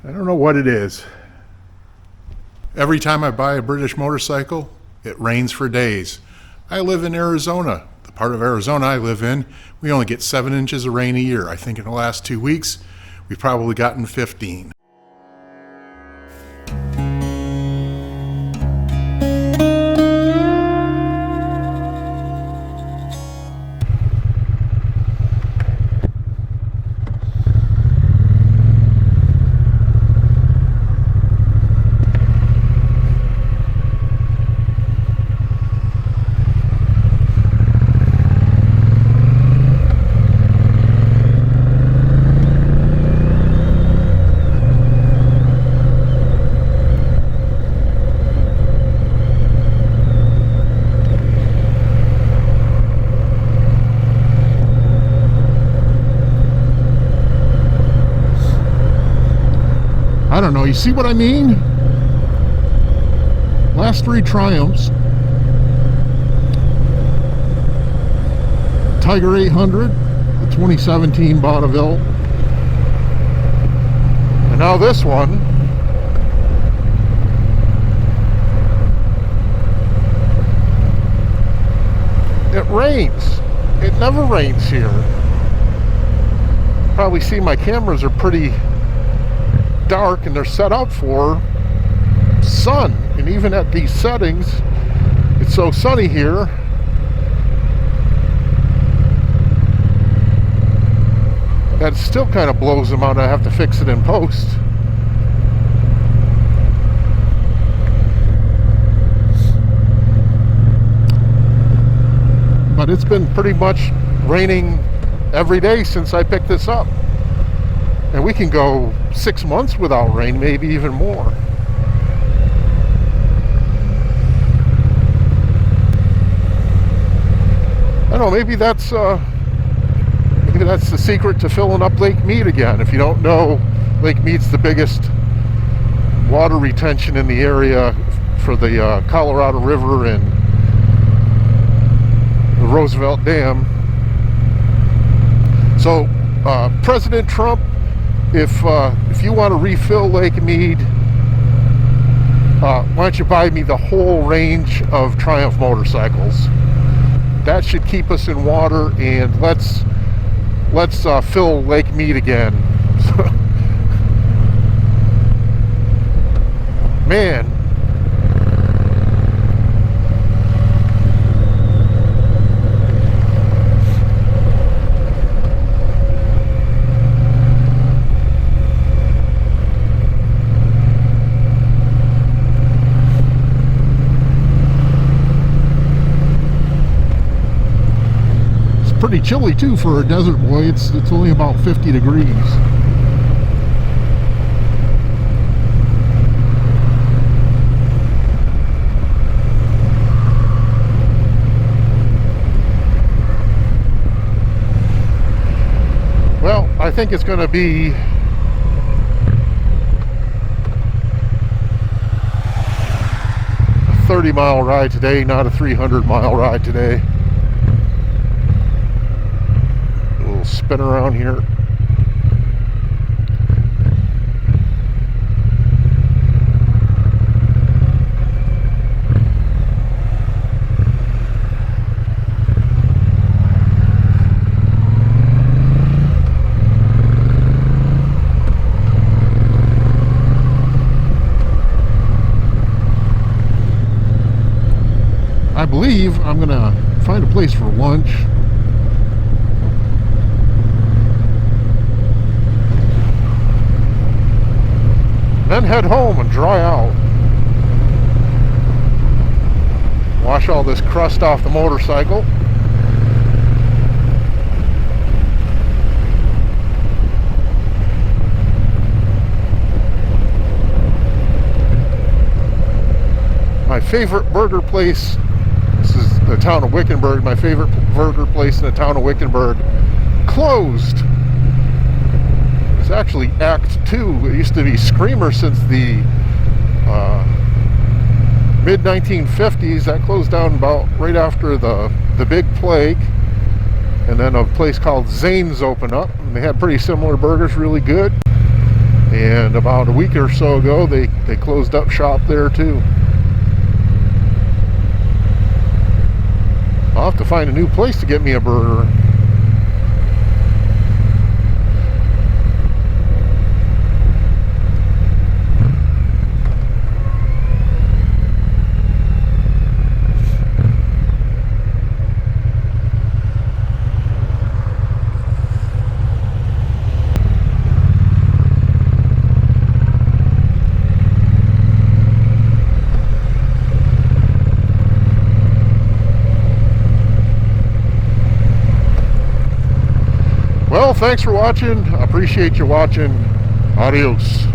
I don't know what it is. Every time I buy a British motorcycle, it rains for days. I live in Arizona. The part of Arizona I live in, we only get 7 inches of rain a year. I think in the last 2 weeks, we've probably gotten 15. I don't know, you see what I mean? Last 3 Triumphs. Tiger 800, the 2017 Bonneville. And now this one. It rains. It never rains here. Probably see my cameras are pretty dark and they're set up for sun, and even at these settings it's so sunny here that it still kind of blows them out. I have to fix it in post. But it's been pretty much raining every day since I picked this up. And we can go 6 months without rain, maybe even more. I don't know, maybe that's the secret to filling up Lake Mead again. If you don't know, Lake Mead's the biggest water retention in the area for the Colorado River and the Roosevelt Dam. So President Trump, if you want to refill Lake Mead, why don't you buy me the whole range of Triumph motorcycles? That should keep us in water, and let's fill Lake Mead again. Man. Pretty chilly too for a desert boy. It's only about 50 degrees. Well, I think it's going to be a 30-mile ride today, not a 300-mile ride today. Spin around here. I believe I'm gonna find a place for lunch. Then head home and dry out. Wash all this crust off the motorcycle. My favorite burger place, this is the town of Wickenburg, my favorite burger place in the town of Wickenburg, closed. It's actually Act 2. It used to be Screamer since the mid-1950s. That closed down about right after the big plague. And then a place called Zane's opened up. And they had pretty similar burgers, really good. And about a week or so ago, they closed up shop there too. I'll have to find a new place to get me a burger. Well, thanks for watching. I appreciate you watching. Adios.